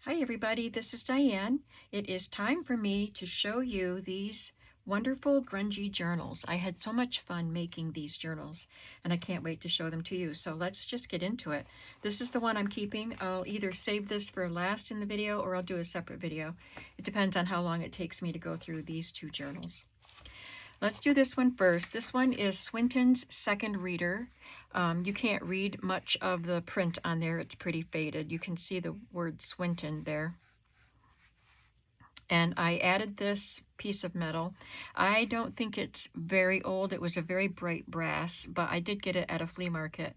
Hi everybody, this is Diane. It is time for me to show you these wonderful grungy journals. I had so much fun making these journals and I can't wait to show them to you. So let's just get into it. This is the one I'm keeping. I'll either save this for last in the video or I'll do a separate video. It depends on how long it takes me to go through these two journals. Let's do this one first. This one is Swinton's Second Reader. You can't read much of the print on there. It's pretty faded. You can see the word Swinton there. And I added this piece of metal. I don't think it's very old. It was a very bright brass, but I did get it at a flea market.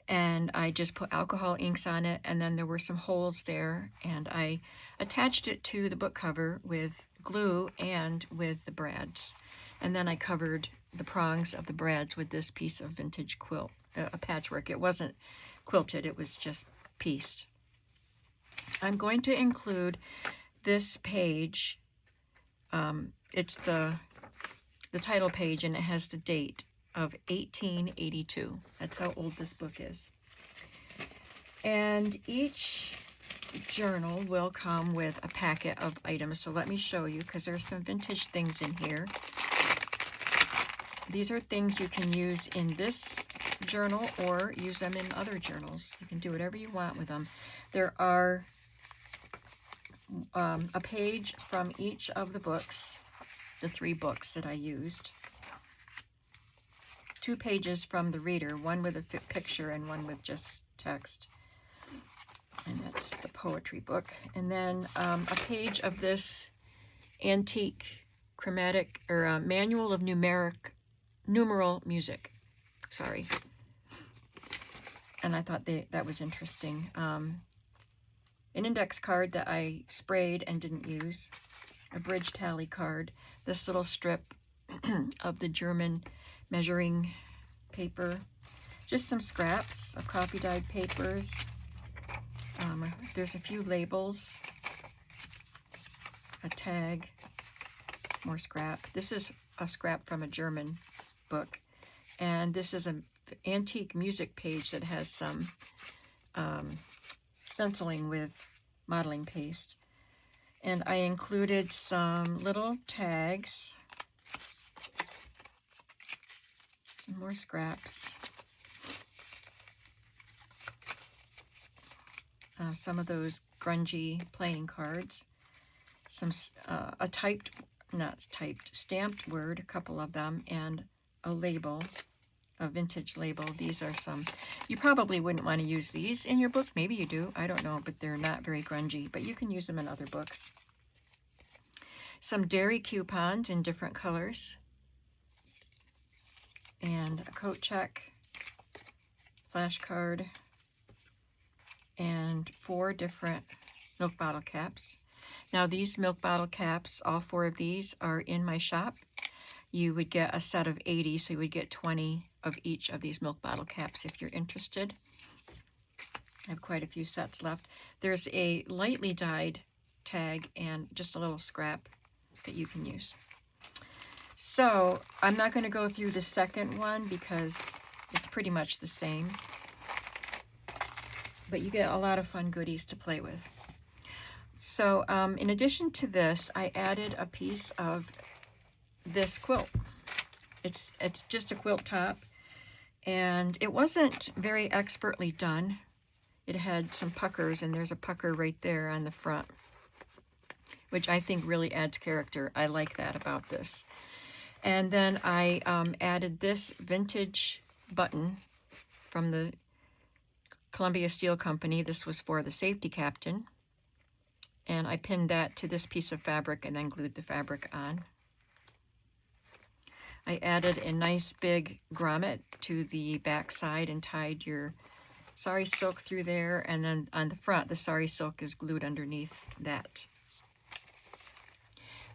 And I just put alcohol inks on it, and then there were some holes there, and I attached it to the book cover with glue and with the brads. And then I covered the prongs of the brads with this piece of vintage quilt, a patchwork. It wasn't quilted, it was just pieced. I'm going to include this page. It's the title page, and it has the date of 1882. That's how old this book is. And each journal will come with a packet of items. So let me show you, because there's some vintage things in here. These are things you can use in this journal or use them in other journals. You can do whatever you want with them. There are a page from each of the books, the 3 books that I used. 2 pages from the reader, one with a picture and one with just text. And that's the poetry book. And then a page of this antique chromatic or manual of numeral music. Sorry. And I thought that was interesting. An index card that I sprayed and didn't use. A bridge tally card. This little strip of the German measuring paper. Just some scraps of coffee dyed papers. There's a few labels. A tag. More scrap. This is a scrap from a German book, and this is an antique music page that has some stenciling with modeling paste. And I included some little tags, some more scraps, some of those grungy playing cards, some stamped word, a couple of them, and a label, a vintage label. These are some, you probably wouldn't want to use these in your book. Maybe you do, I don't know, but they're not very grungy, but you can use them in other books. Some dairy coupons in different colors, and a coat check, flashcard, and 4 different milk bottle caps. Now these milk bottle caps, all 4 of these are in my shop. You would get a set of 80, so you would get 20 of each of these milk bottle caps if you're interested. I have quite a few sets left. There's a lightly dyed tag and just a little scrap that you can use. So I'm not going to go through the second one because it's pretty much the same. But you get a lot of fun goodies to play with. So in addition to this, I added a piece of this quilt. It's just a quilt top, and it wasn't very expertly done. It had some puckers, and there's a pucker right there on the front, which I think really adds character. I like that about this. And then I added this vintage button from the Columbia Steel Company. This was for the safety captain. And I pinned that to this piece of fabric and then glued the fabric on. I added a nice big grommet to the back side and tied your sari silk through there, and then on the front the sari silk is glued underneath that.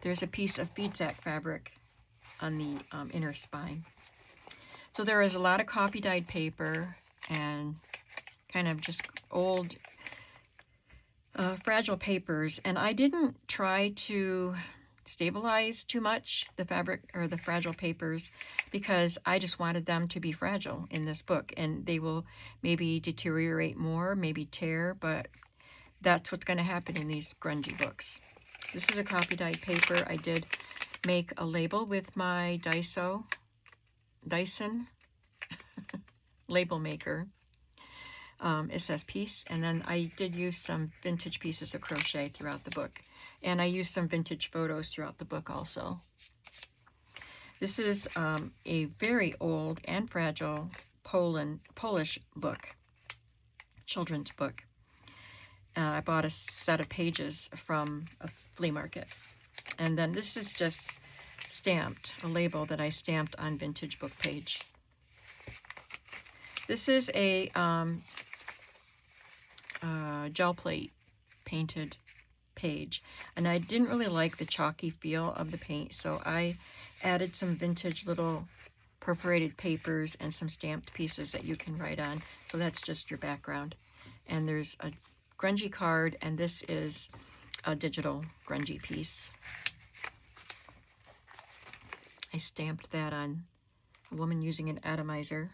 There's a piece of feed sack fabric on the inner spine. So there is a lot of coffee dyed paper and kind of just old fragile papers, and I didn't try to stabilize too much the fabric or the fragile papers because I just wanted them to be fragile in this book, and they will maybe deteriorate more, maybe tear, but that's what's going to happen in these grungy books. This is a copy dyed paper. I did make a label with my Dyson label maker. It says piece, and then I did use some vintage pieces of crochet throughout the book, and I used some vintage photos throughout the book also. This is a very old and fragile Polish book, children's book. I bought a set of pages from a flea market, and then this is just stamped, a label that I stamped on vintage book page. This is a gel plate painted page, and I didn't really like the chalky feel of the paint, so I added some vintage little perforated papers and some stamped pieces that you can write on. So that's just your background. And there's a grungy card, and this is a digital grungy piece. I stamped that on a woman using an atomizer.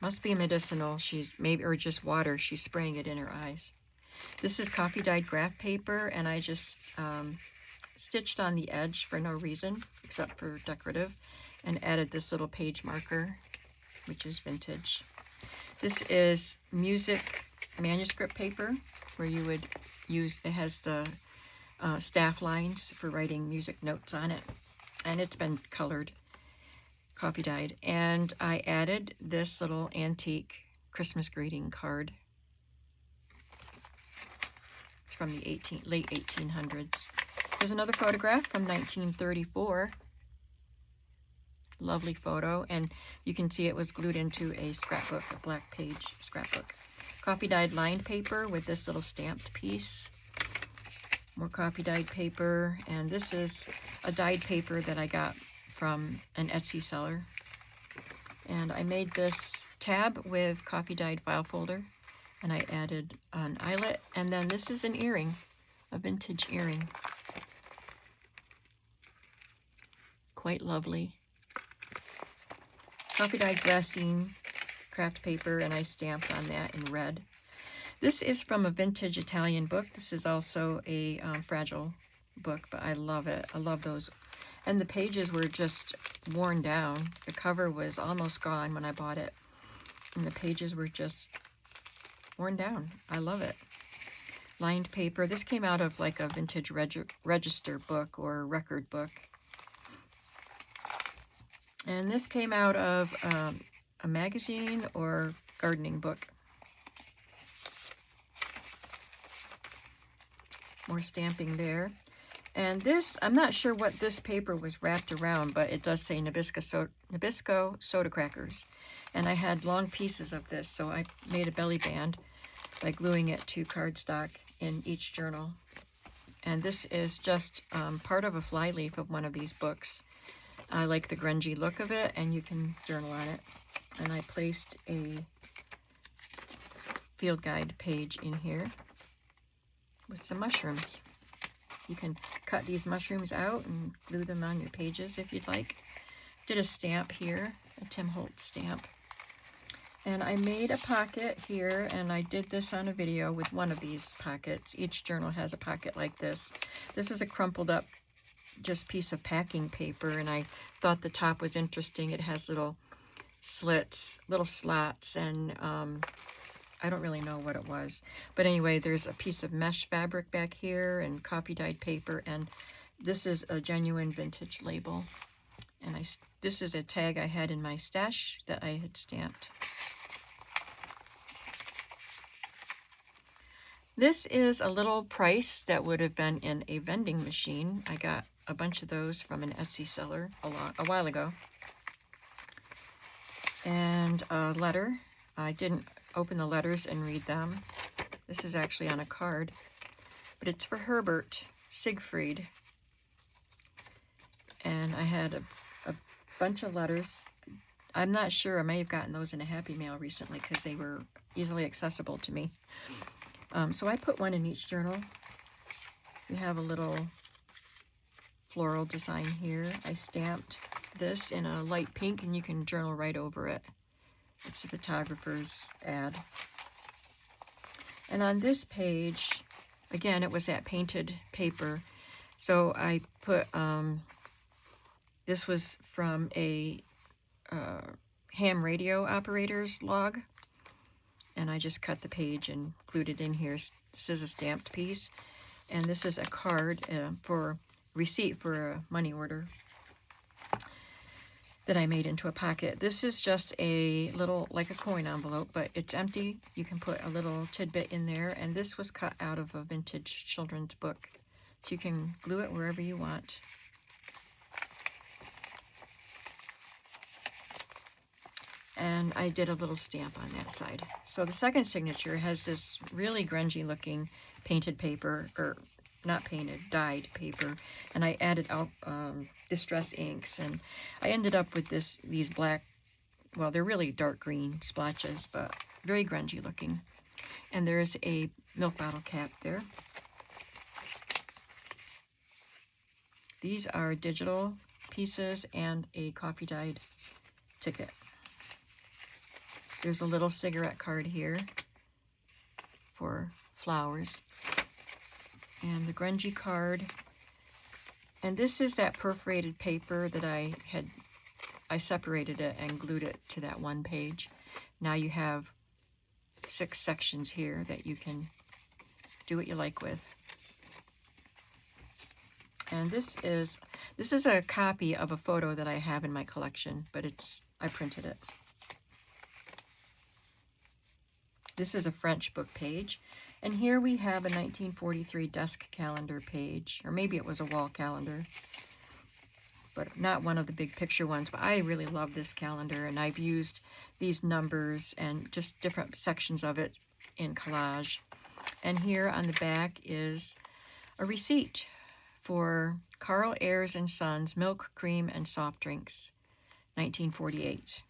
Must be medicinal. She's maybe, or just water. She's spraying it in her eyes. This is copy dyed graph paper, and I just stitched on the edge for no reason except for decorative, and added this little page marker, which is vintage. This is music manuscript paper, where you would use, it has the staff lines for writing music notes on it, and it's been colored, copy dyed. And I added this little antique Christmas greeting card. It's from the late 1800s. There's another photograph from 1934. Lovely photo, and you can see it was glued into a scrapbook, a black page scrapbook. Copy dyed lined paper with this little stamped piece. More copy dyed paper, and this is a dyed paper that I got from an Etsy seller. And I made this tab with copy dyed file folder, and I added an eyelet, and then this is an earring, a vintage earring. Quite lovely. Copy dyed glassine craft paper, and I stamped on that in red. This is from a vintage Italian book. This is also a fragile book, but I love it. I love those. And the pages were just worn down. The cover was almost gone when I bought it, and the pages were just worn down. I love it. Lined paper. This came out of like a vintage register book or record book. And this came out of a magazine or gardening book. More stamping there. And this, I'm not sure what this paper was wrapped around, but it does say Nabisco soda crackers. And I had long pieces of this, so I made a belly band by gluing it to cardstock in each journal. And this is just part of a flyleaf of one of these books. I like the grungy look of it, and you can journal on it. And I placed a field guide page in here with some mushrooms. You can cut these mushrooms out and glue them on your pages if you'd like. Did a stamp here, a Tim Holtz stamp. And I made a pocket here, and I did this on a video with one of these pockets. Each journal has a pocket like this. This is a crumpled up just piece of packing paper, and I thought the top was interesting. It has little slits, little slots, and I don't really know what it was. But anyway, there's a piece of mesh fabric back here and copy dyed paper, and this is a genuine vintage label. And this is a tag I had in my stash that I had stamped. This is a little price that would have been in a vending machine. I got a bunch of those from an Etsy seller a while ago. And a letter. I didn't open the letters and read them. This is actually on a card, but it's for Herbert Siegfried. And I had a bunch of letters. I'm not sure, I may have gotten those in a Happy Mail recently because they were easily accessible to me. So I put one in each journal. We have a little floral design here. I stamped this in a light pink, and you can journal right over it. It's a photographer's ad. And on this page, again, it was that painted paper. So I put, this was from a ham radio operator's log. And I just cut the page and glued it in here. This is a stamped piece. And this is a card for receipt for a money order that I made into a pocket. This is just a little, like a coin envelope, but it's empty. You can put a little tidbit in there. And this was cut out of a vintage children's book. So you can glue it wherever you want. And I did a little stamp on that side. So the second signature has this really grungy looking painted paper, or not painted, dyed paper, and I added out distress inks, and I ended up with these black, well, they're really dark green splotches, but very grungy looking. And there's a milk bottle cap there. These are digital pieces and a coffee dyed ticket. There's a little cigarette card here for flowers. And the grungy card. And this is that perforated paper that I separated it and glued it to that one page. Now you have 6 sections here that you can do what you like with. And this is a copy of a photo that I have in my collection, but I printed it. This is a French book page. And here we have a 1943 desk calendar page, or maybe it was a wall calendar, but not one of the big picture ones. But I really love this calendar, and I've used these numbers and just different sections of it in collage. And here on the back is a receipt for Carl Ayers and Sons Milk, Cream, and Soft Drinks, 1948.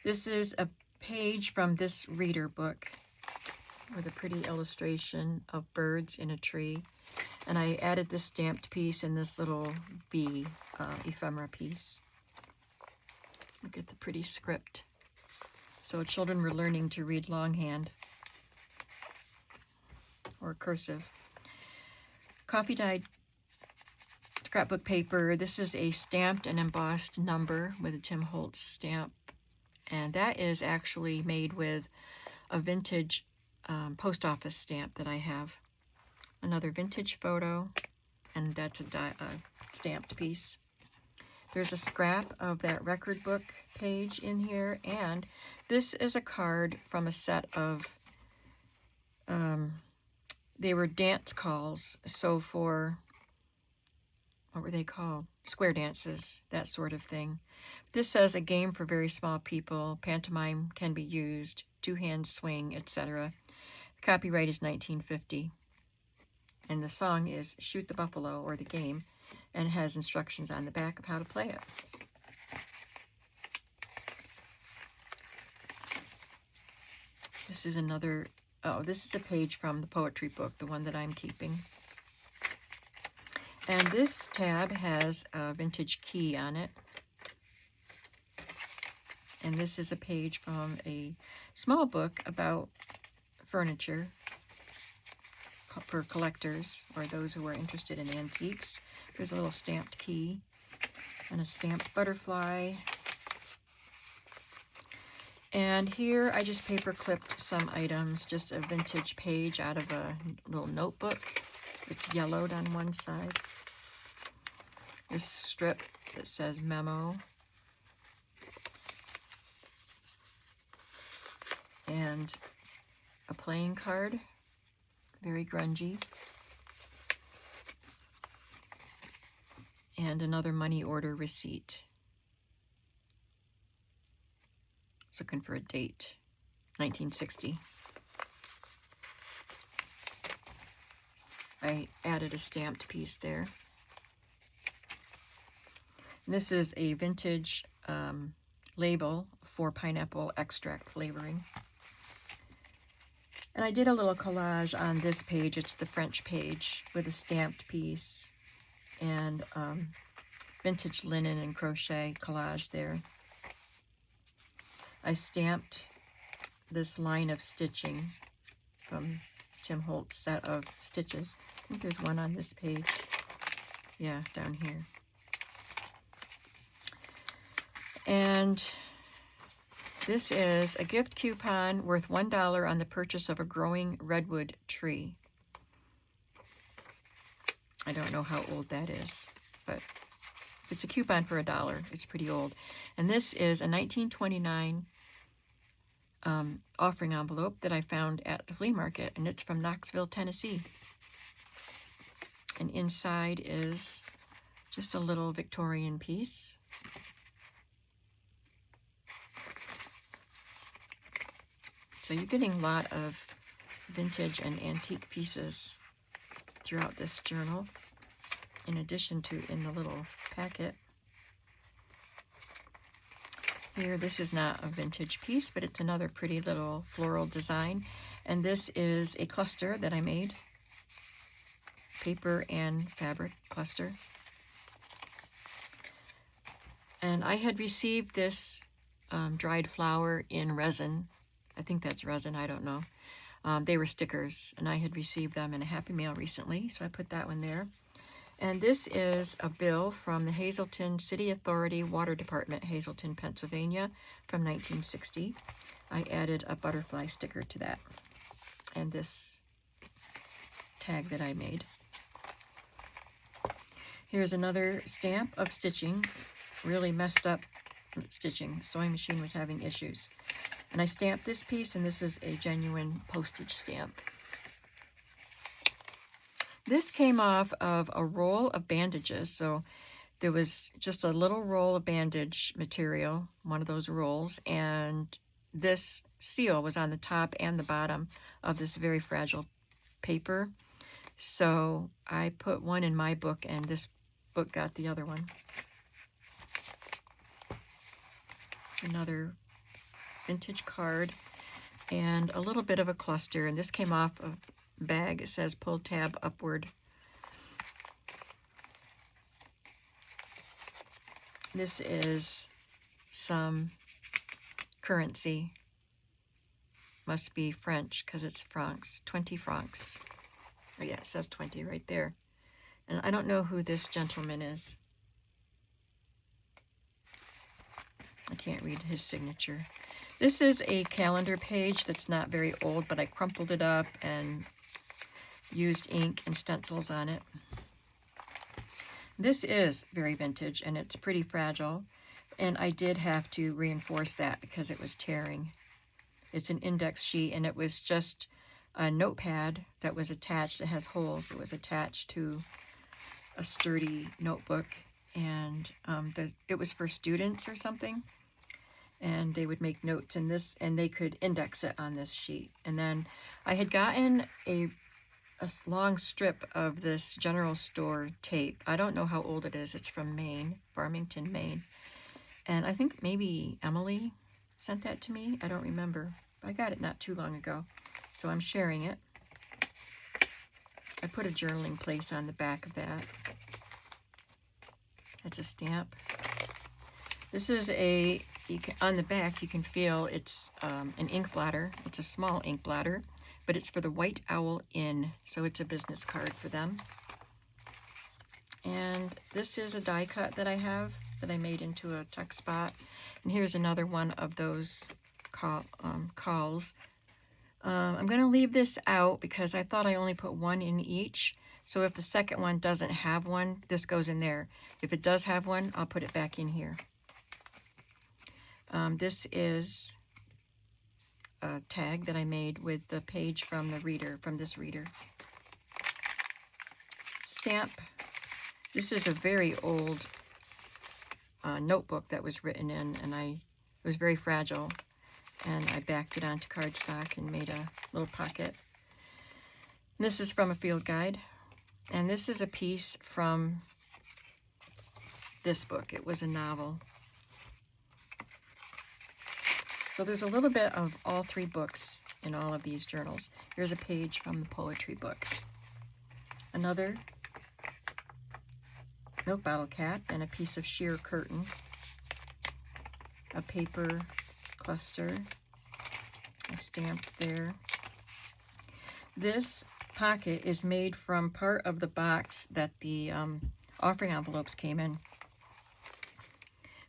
This is a page from this reader book with a pretty illustration of birds in a tree. And I added this stamped piece and this little bee ephemera piece. Look at the pretty script. So children were learning to read longhand or cursive. Coffee dyed scrapbook paper. This is a stamped and embossed number with a Tim Holtz stamp. And that is actually made with a vintage post office stamp that I have. Another vintage photo, and that's a stamped piece. There's a scrap of that record book page in here, and this is a card from a set of, they were dance calls, so for, what were they called? Square dances, that sort of thing. This says a game for very small people, pantomime can be used, two-hand swing, etc. The copyright is 1950. And the song is Shoot the Buffalo, or the game, and has instructions on the back of how to play it. This is another, this is a page from the poetry book, the one that I'm keeping. And this tab has a vintage key on it. And this is a page from a small book about furniture for collectors or those who are interested in antiques. There's a little stamped key and a stamped butterfly. And here I just paper clipped some items, just a vintage page out of a little notebook. It's yellowed on one side. This strip that says memo. And a playing card, very grungy. And another money order receipt. I was looking for a date, 1960. I added a stamped piece there. And this is a vintage label for pineapple extract flavoring. And I did a little collage on this page. It's the French page with a stamped piece and vintage linen and crochet collage there. I stamped this line of stitching from Tim Holt's set of stitches. I think there's one on this page. Yeah, down here. And this is a gift coupon worth $1 on the purchase of a growing redwood tree. I don't know how old that is, but it's a coupon for $1. It's pretty old. And this is a 1929 offering envelope that I found at the flea market, and it's from Knoxville, Tennessee. And inside is just a little Victorian piece. So you're getting a lot of vintage and antique pieces throughout this journal, in addition to in the little packet. Here, this is not a vintage piece, but it's another pretty little floral design. And this is a cluster that I made, paper and fabric cluster. And I had received this dried flower in resin. I think that's resin, I don't know. They were stickers, and I had received them in a Happy Mail recently, so I put that one there. And this is a bill from the Hazleton City Authority Water Department, Hazleton, Pennsylvania, from 1960. I added a butterfly sticker to that, and this tag that I made. Here's another stamp of stitching, really messed up stitching. The sewing machine was having issues. And I stamped this piece, and this is a genuine postage stamp. This came off of a roll of bandages, so there was just a little roll of bandage material, one of those rolls, and this seal was on the top and the bottom of this very fragile paper. So I put one in my book, and this book got the other one. Another vintage card and a little bit of a cluster, and this came off of a bag. It says pull tab upward. This is some currency, must be French because it's francs, 20 francs. Oh yeah, it says 20 right there. And I don't know who this gentleman is. I can't read his signature. This is a calendar page that's not very old, but I crumpled it up and used ink and stencils on it. This is very vintage, and it's pretty fragile, and I did have to reinforce that because it was tearing. It's an index sheet, and it was just a notepad that was attached. It has holes. It was attached to a sturdy notebook, and it was for students or something. And they would make notes in this, and they could index it on this sheet. And then I had gotten a long strip of this general store tape. I don't know how old it is. It's from Maine, Farmington, Maine. And I think maybe Emily sent that to me. I don't remember. I got it not too long ago, so I'm sharing it. I put a journaling place on the back of that. That's a stamp. This is on the back you can feel it's an ink blotter. It's a small ink blotter, but it's for the White Owl Inn, so it's a business card for them. And this is a die cut that I have that I made into a tuck spot. And here's another one of those calls. I'm going to leave this out because I thought I only put one in each. So if the second one doesn't have one, this goes in there. If it does have one, I'll put it back in here. This is a tag that I made with the page from the reader, from this reader. Stamp. This is a very old notebook that was written in, and it was very fragile, and I backed it onto cardstock and made a little pocket. And this is from a field guide, and this is a piece from this book. It was a novel. So there's a little bit of all three books in all of these journals. Here's a page from the poetry book. Another milk bottle cap and a piece of sheer curtain. A paper cluster. I stamped there. This pocket is made from part of the box that the offering envelopes came in.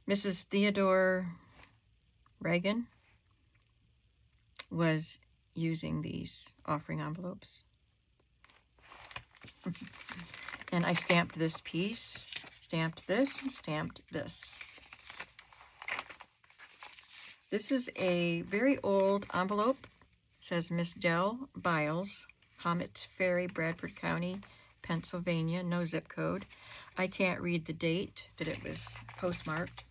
Mrs. Theodore Reagan was using these offering envelopes. And I stamped this piece, stamped this, and stamped this. This is a very old envelope. It says Miss Dell Biles, Hommets Ferry, Bradford County, Pennsylvania, no zip code. I can't read the date that it was postmarked.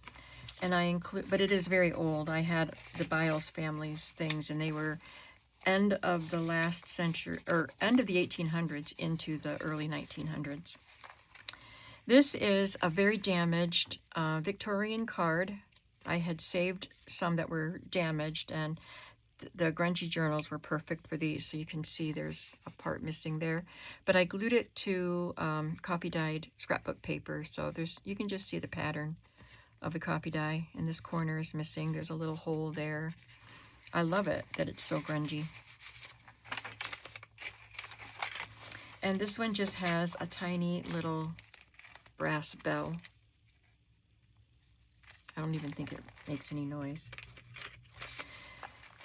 And I include, but it is very old. I had the Biles family's things, and they were end of the last century, or end of the 1800s into the early 1900s. This is a very damaged Victorian card. I had saved some that were damaged, and the Grungy journals were perfect for these. So you can see there's a part missing there. But I glued it to coffee dyed scrapbook paper. So you can just see the pattern of the coffee dye. And this corner is missing. There's a little hole there. I love it that it's so grungy. And this one just has a tiny little brass bell. I don't even think it makes any noise.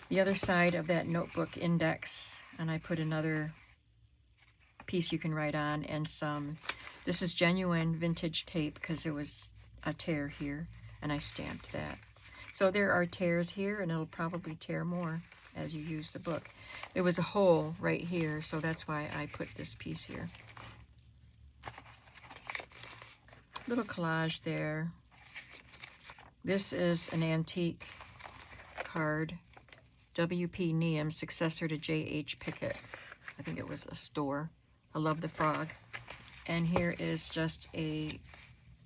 The other side of that notebook index, and I put another piece you can write on, and this is genuine vintage tape because there was a tear here, and I stamped that. So there are tears here, and it'll probably tear more as you use the book. There was a hole right here, so that's why I put this piece here. Little collage there. This is an antique card. W.P. Neum, successor to J.H. Pickett. I think it was a store. I love the frog. And here is just a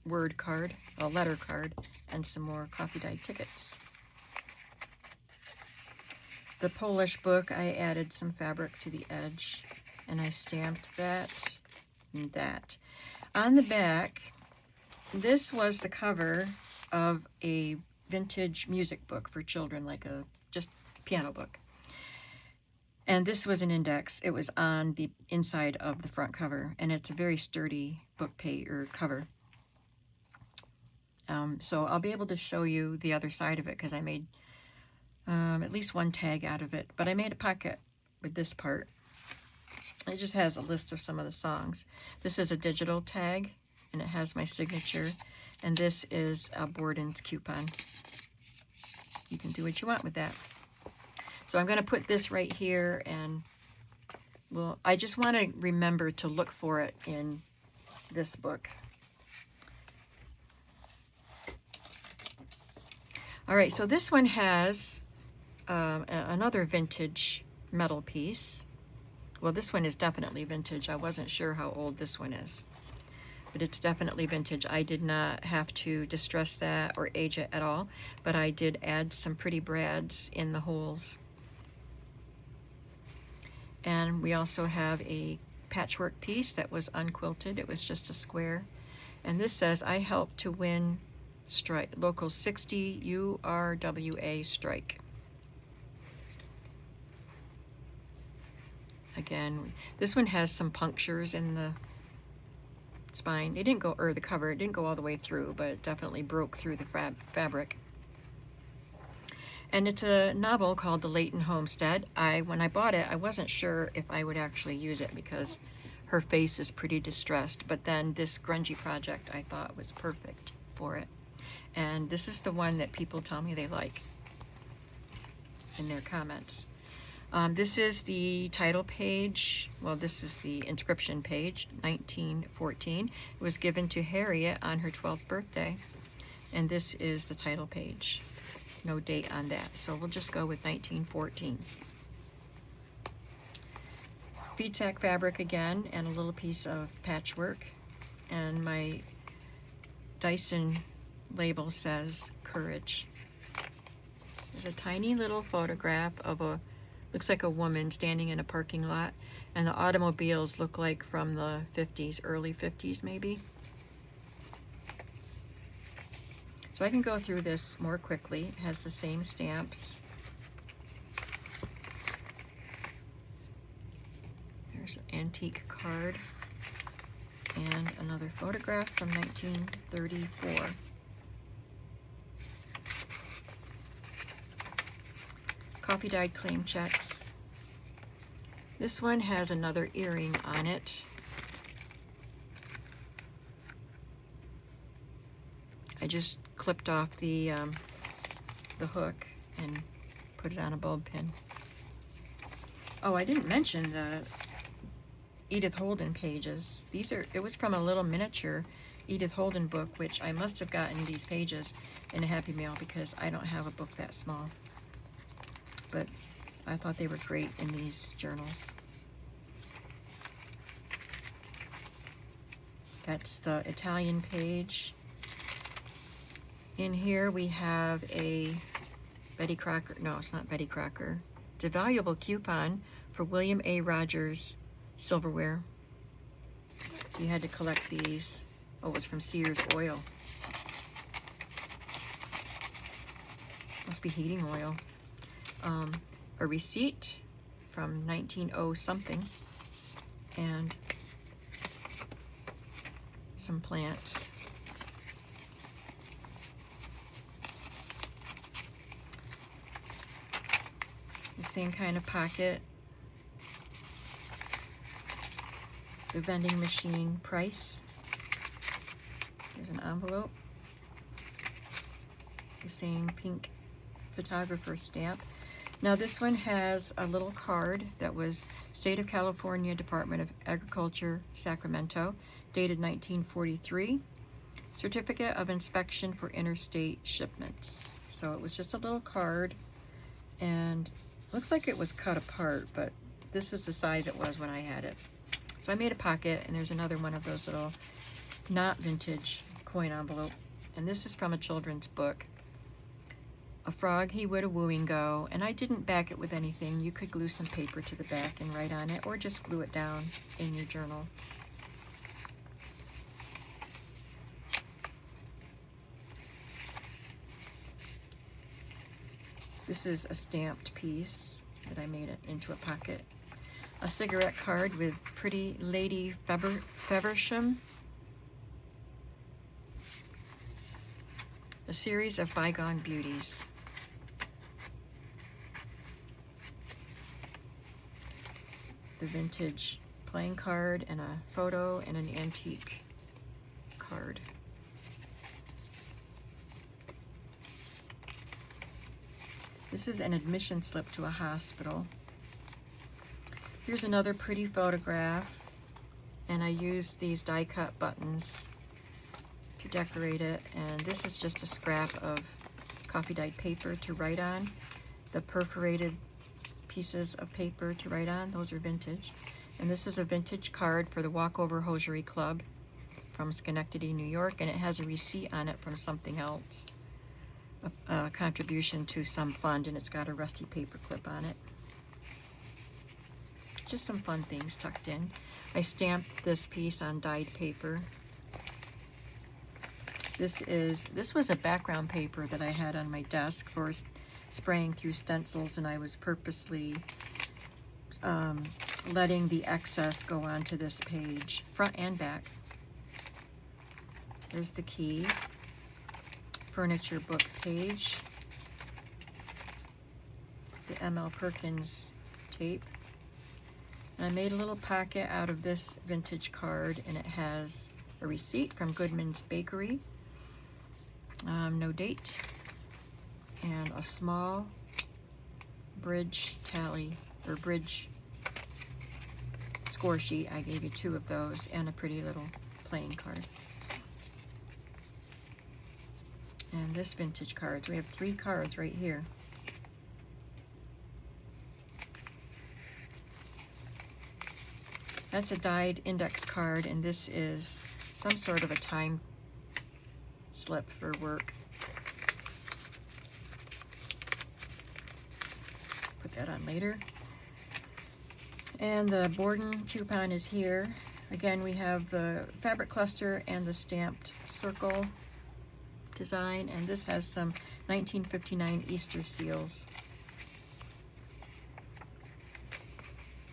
word card, a letter card, and some more coffee dyed tickets. The Polish book, I added some fabric to the edge, and I stamped that and that. On the back, this was the cover of a vintage music book for children, like a just piano book. And this was an index. It was on the inside of the front cover, and it's a very sturdy book cover. So I'll be able to show you the other side of it because I made at least one tag out of it. But I made a pocket with this part. It just has a list of some of the songs. This is a digital tag, and it has my signature. And this is a Borden's coupon. You can do what you want with that. So I'm going to put this right here, and I just want to remember to look for it in this book. All right, so this one has another vintage metal piece. Well, this one is definitely vintage. I wasn't sure how old this one is, but it's definitely vintage. I did not have to distress that or age it at all, but I did add some pretty brads in the holes. And we also have a patchwork piece that was unquilted. It was just a square. And this says, I helped to win strike, local 60 URWA strike. Again, this one has some punctures in the spine. It didn't go, or the cover, it didn't go all the way through, but it definitely broke through the fabric. And it's a novel called The Layton Homestead. When I bought it, I wasn't sure if I would actually use it because her face is pretty distressed, but then this grungy project I thought was perfect for it. And this is the one that people tell me they like in their comments. This is the title page. Well, this is the inscription page, 1914. It was given to Harriet on her 12th birthday. And this is the title page. No date on that. So we'll just go with 1914. Bead sack fabric again, and a little piece of patchwork. And my Dyson label says courage. There's a tiny little photograph of looks like a woman standing in a parking lot, and the automobiles look like from the 50s, early 50s maybe. So I can go through this more quickly. It has the same stamps. There's an antique card and another photograph from 1934. Coffee dyed claim checks. This one has another earring on it. I just clipped off the hook and put it on a bulb pin. Oh, I didn't mention the Edith Holden pages. It was from a little miniature Edith Holden book, which I must have gotten these pages in a Happy Mail because I don't have a book that small. But I thought they were great in these journals. That's the Italian page. In here we have a Betty Crocker, no, it's not Betty Crocker. It's a valuable coupon for William A. Rogers silverware. So you had to collect these. Oh, it was from Sears Oil. Must be heating oil. A receipt from 1900 something, and some plants. The same kind of pocket. The vending machine price. There's an envelope. The same pink photographer stamp. Now this one has a little card that was State of California Department of Agriculture, Sacramento, dated 1943. Certificate of Inspection for Interstate Shipments. So it was just a little card, and looks like it was cut apart, but this is the size it was when I had it. So I made a pocket, and there's another one of those little not vintage coin envelope, and this is from a children's book. A frog he would a wooing go, and I didn't back it with anything. You could glue some paper to the back and write on it, or just glue it down in your journal. This is a stamped piece that I made it into a pocket. A cigarette card with Pretty Lady Feversham. A series of bygone beauties. The vintage playing card and a photo and an antique card. This is an admission slip to a hospital. Here's another pretty photograph, and I used these die-cut buttons to decorate it, and this is just a scrap of coffee dyed paper to write on. The perforated pieces of paper to write on, those are vintage. And this is a vintage card for the Walkover Hosiery Club from Schenectady, New York, and it has a receipt on it from something else, a contribution to some fund, and it's got a rusty paper clip on it. Just some fun things tucked in. I stamped this piece on dyed paper. This was a background paper that I had on my desk for spraying through stencils, and I was purposely letting the excess go onto this page, front and back. There's the key. Furniture book page. The M.L. Perkins tape. And I made a little pocket out of this vintage card, and it has a receipt from Goodman's Bakery. No date. And a small bridge tally, or bridge score sheet. I gave you 2 of those, and a pretty little playing card. And this vintage cards, we have 3 cards right here. That's a dyed index card, and this is some sort of a time slip for work. Put that on later. And the Borden coupon is here. Again, we have the fabric cluster and the stamped circle design, and this has some 1959 Easter seals.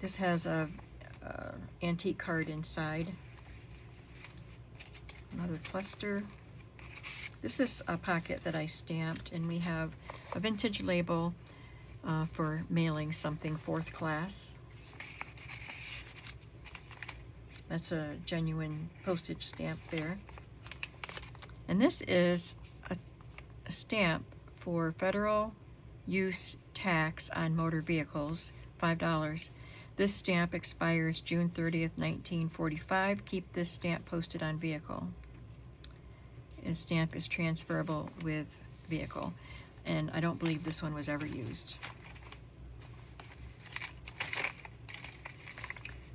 This has a antique card inside. Another cluster. This is a pocket that I stamped, and we have a vintage label for mailing something 4th class. That's a genuine postage stamp there. And this is a stamp for federal use tax on motor vehicles, $5. This stamp expires June 30th, 1945. Keep this stamp posted on vehicle. A stamp is transferable with vehicle, and I don't believe this one was ever used.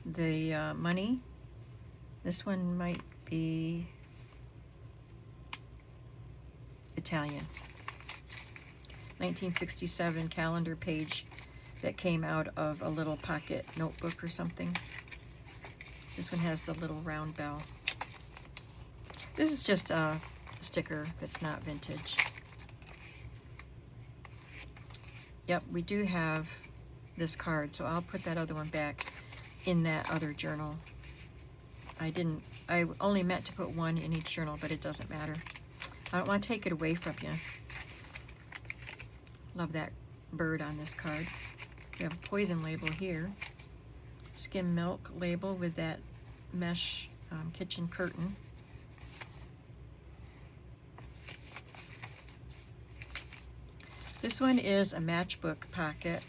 The money, this one might be Italian. 1967 calendar page that came out of a little pocket notebook or something. This one has the little round bell. This is just a sticker that's not vintage. Yep, we do have this card, so I'll put that other one back in that other journal. I only meant to put one in each journal, but it doesn't matter. I don't want to take it away from you. Love that bird on this card. We have a poison label here. Skim milk label with that mesh kitchen curtain. This one is a matchbook pocket,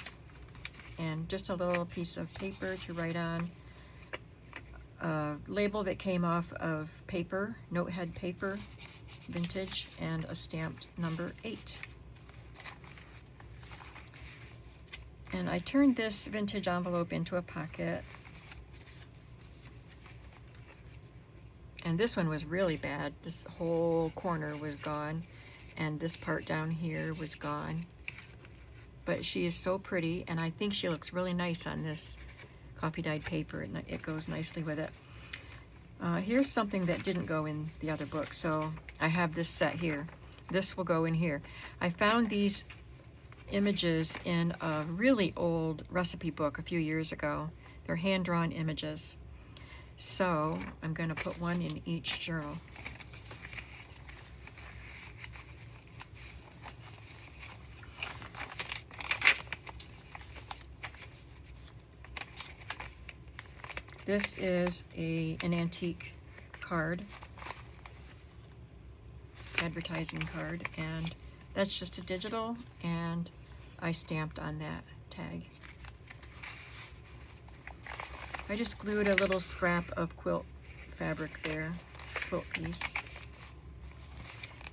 and just a little piece of paper to write on. A label that came off of paper, notehead paper, vintage, and a stamped number 8. And I turned this vintage envelope into a pocket. And this one was really bad. This whole corner was gone, and this part down here was gone. But she is so pretty, and I think she looks really nice on this coffee dyed paper, and it goes nicely with it. Here's something that didn't go in the other book, so I have this set here. This will go in here. I found these images in a really old recipe book a few years ago. They're hand-drawn images. So I'm going to put one in each journal. This is an antique card, advertising card, and that's just a digital, and I stamped on that tag. I just glued a little scrap of quilt fabric there, quilt piece.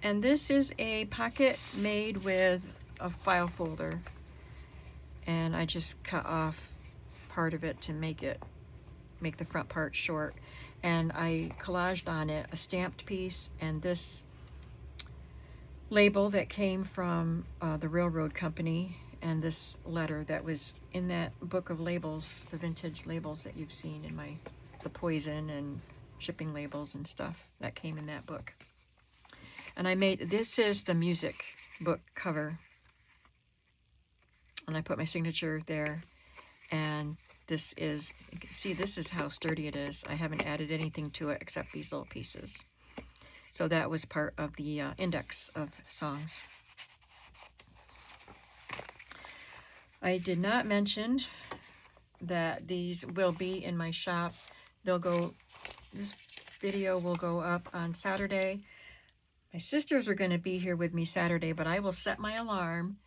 And this is a pocket made with a file folder, and I just cut off part of it to make the front part short, and I collaged on it a stamped piece and this label that came from the railroad company, and this letter that was in that book of labels, the vintage labels that you've seen in the poison and shipping labels and stuff that came in that book. And this is the music book cover, and I put my signature there, and this is, you can see this is how sturdy it is. I haven't added anything to it except these little pieces. So that was part of the index of songs. I did not mention that these will be in my shop. This video will go up on Saturday. My sisters are going to be here with me Saturday, but I will set my alarm,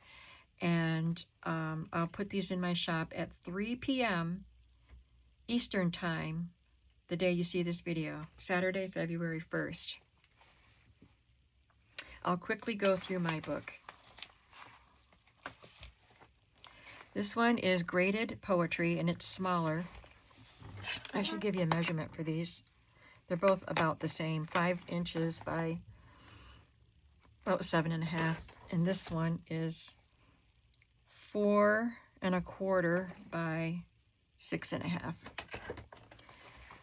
and I'll put these in my shop at 3 p.m. Eastern Time, the day you see this video, Saturday, February 1st. I'll quickly go through my book. This one is graded poetry, and it's smaller. I should give you a measurement for these. They're both about the same, 5 inches by about 7.5. And this one is 4 1/4 by 6.5.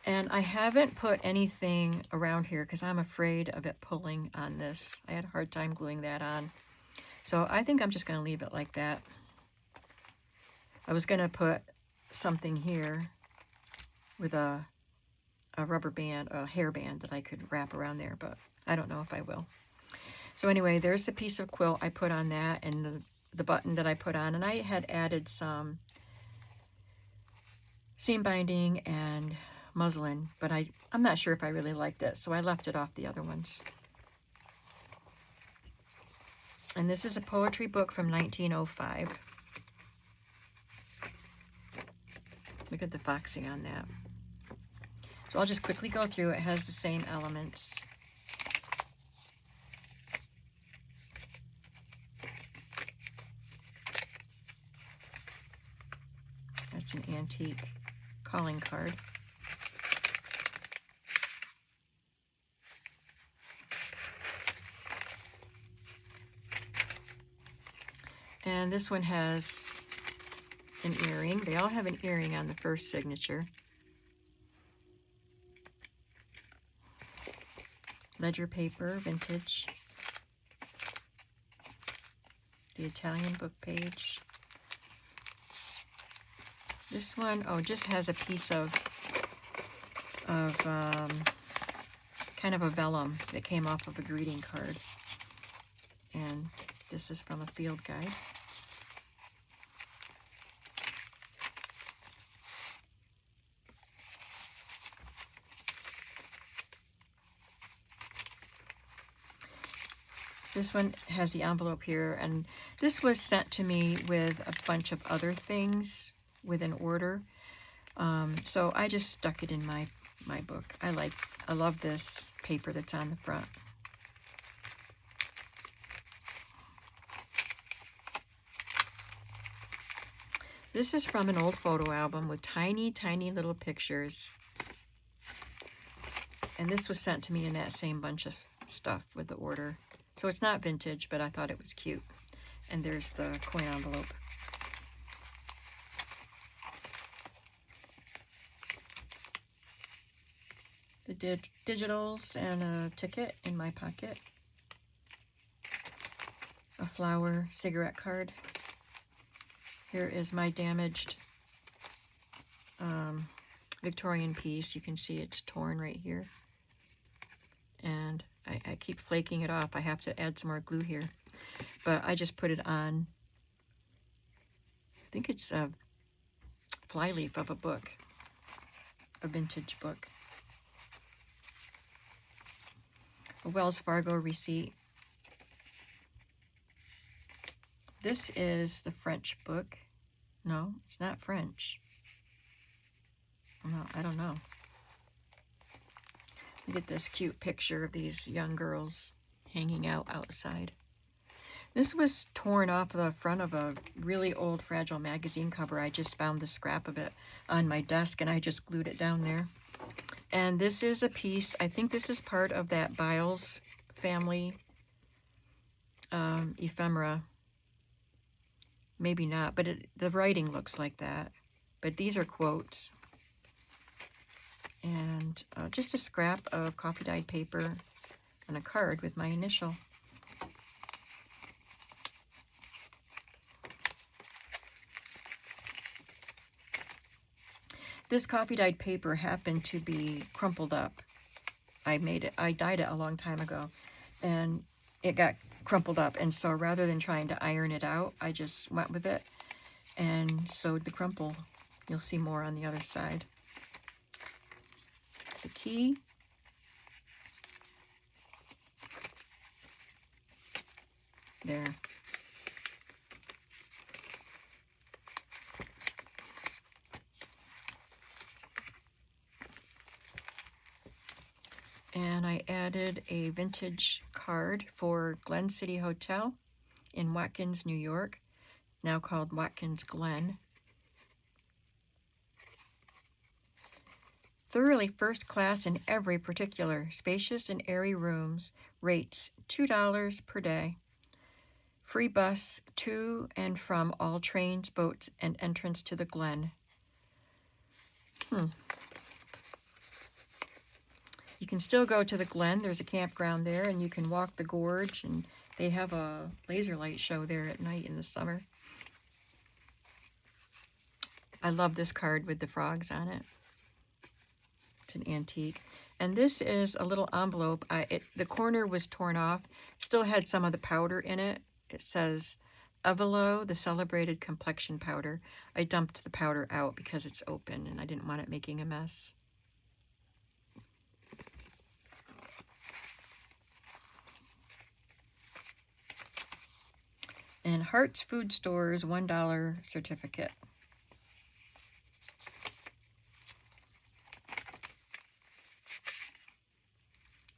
And I haven't put anything around here because I'm afraid of it pulling on this. I had a hard time gluing that on. So I think I'm just going to leave it like that. I was going to put something here, with a rubber band, a hair band that I could wrap around there, but I don't know if I will. So anyway, there's the piece of quilt I put on that, and the button that I put on, and I had added some seam binding and muslin, but I'm not sure if I really liked it, so I left it off the other ones. And this is a poetry book from 1905. Look at the foxing on that. So I'll just quickly go through. It has the same elements. That's an antique calling card. And this one has an earring. They all have an earring on the first signature. Ledger paper, vintage. The Italian book page. This one, oh, just has a piece of kind of a vellum that came off of a greeting card. And this is from a field guide. This one has the envelope here, and this was sent to me with a bunch of other things with an order. So I just stuck it in my book. I love this paper that's on the front. This is from an old photo album with tiny, tiny little pictures. And this was sent to me in that same bunch of stuff with the order. So it's not vintage, but I thought it was cute. And there's the coin envelope. The digitals and a ticket in my pocket. A flower cigarette card. Here is my damaged Victorian piece. You can see it's torn right here. And I keep flaking it off. I have to add some more glue here. But I just put it on, I think it's a flyleaf of a book, a vintage book. A Wells Fargo receipt. This is the French book. No, it's not French. No, I don't know. Look at this cute picture of these young girls hanging out outside. This was torn off the front of a really old Fragile magazine cover. I just found the scrap of it on my desk and I just glued it down there. And this is a piece, I think this is part of that Biles family ephemera. Maybe not, but the writing looks like that. But these are quotes. And just a scrap of coffee dyed paper and a card with my initial. This coffee dyed paper happened to be crumpled up. I dyed it a long time ago, and it got crumpled up, and so rather than trying to iron it out, I just went with it and sewed the crumple. You'll see more on the other side. The key. There. And I added a vintage card for Glen City Hotel in Watkins, New York, now called Watkins Glen. Thoroughly first class in every particular, spacious and airy rooms, rates $2 per day. Free bus to and from all trains, boats, and entrance to the Glen. You can still go to the Glen. There's a campground there, and you can walk the gorge, and they have a laser light show there at night in the summer. I love this card with the frogs on it. It's an antique. And this is a little envelope. The corner was torn off. Still had some of the powder in it. It says, Evelo, the celebrated complexion powder. I dumped the powder out because it's open and I didn't want it making a mess. And Hart's Food Store's $1 certificate.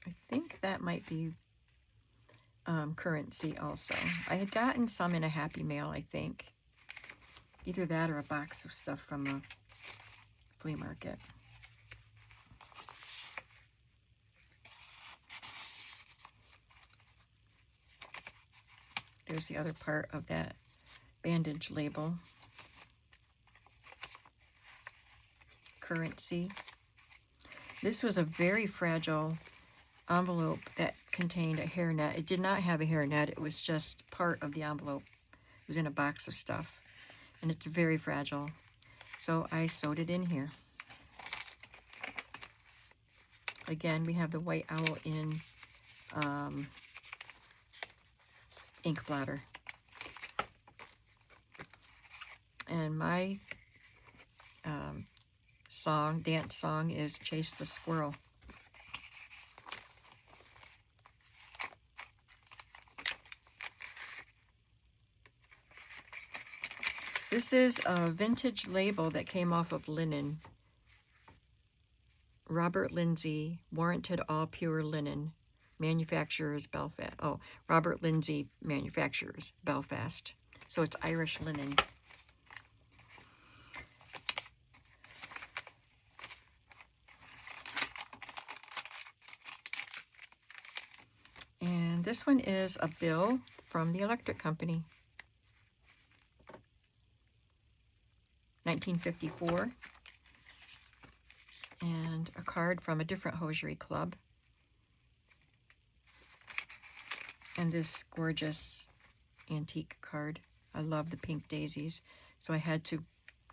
I think that might be currency also. I had gotten some in a Happy Mail, I think. Either that or a box of stuff from a flea market. There's the other part of that bandage label. Currency. This was a very fragile envelope that contained a hairnet. It did not have a hairnet. It was just part of the envelope. It was in a box of stuff. And it's very fragile. So I sewed it in here. Again, we have the white owl in ink blotter. And my dance song is Chase the Squirrel. This is a vintage label that came off of linen. Robert Lindsay, warranted all pure linen. Manufacturers Belfast. Oh, Robert Lindsay Manufacturers Belfast. So it's Irish linen. And this one is a bill from the electric company. 1954. And a card from a different hosiery club. And this gorgeous antique card. I love the pink daisies, so I had to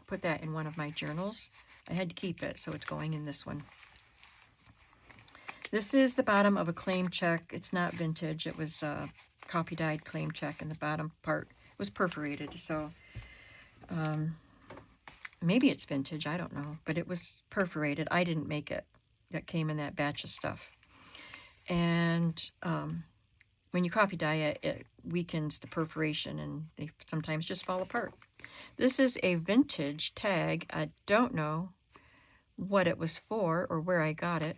put that in one of my journals. I had to keep it, so it's going in this one. This is the bottom of a claim check. It's not vintage. It was a coffee-dyed claim check, and the bottom part was perforated, so maybe it's vintage, I don't know, but it was perforated. I didn't make it. That came in that batch of stuff. And when you coffee dye it, it weakens the perforation and they sometimes just fall apart. This is a vintage tag. I don't know what it was for or where I got it.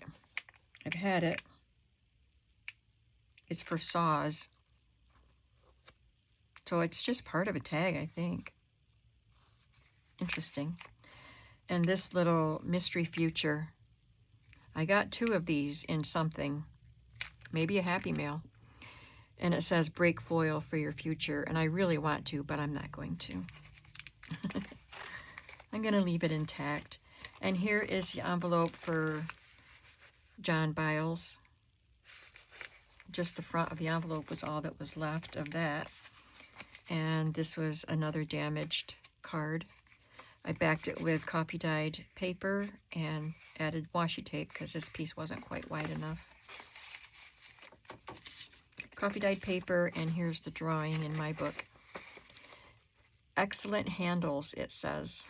I've had it. It's for saws. So it's just part of a tag, I think. Interesting. And this little mystery future. I got 2 of these in something. Maybe a Happy Mail. And it says break foil for your future. And I really want to, but I'm not going to. I'm going to leave it intact. And here is the envelope for John Biles. Just the front of the envelope was all that was left of that. And this was another damaged card. I backed it with coffee dyed paper and added washi tape because this piece wasn't quite wide enough. Coffee dyed paper, and here's the drawing in my book. Excellent handles, it says.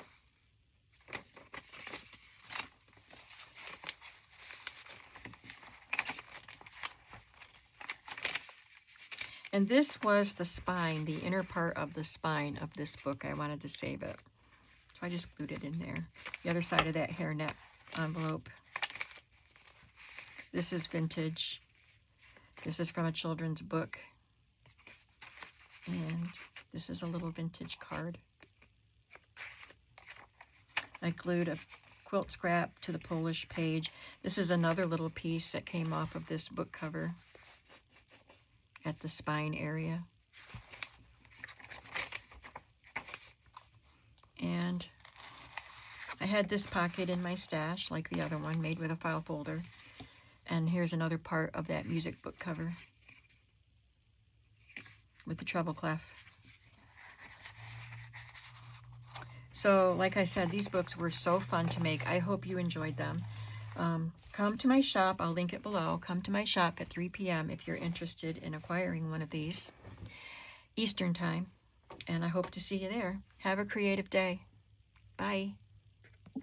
And this was the spine, the inner part of the spine of this book. I wanted to save it. So I just glued it in there. The other side of that hairnet envelope. This is vintage. This is from a children's book. And this is a little vintage card. I glued a quilt scrap to the Polish page. This is another little piece that came off of this book cover at the spine area. And I had this pocket in my stash, like the other one, made with a file folder. And here's another part of that music book cover with the treble clef. So, like I said, these books were so fun to make. I hope you enjoyed them. Come to my shop. I'll link it below. Come to my shop at 3 p.m. if you're interested in acquiring one of these, Eastern time. And I hope to see you there. Have a creative day. Bye.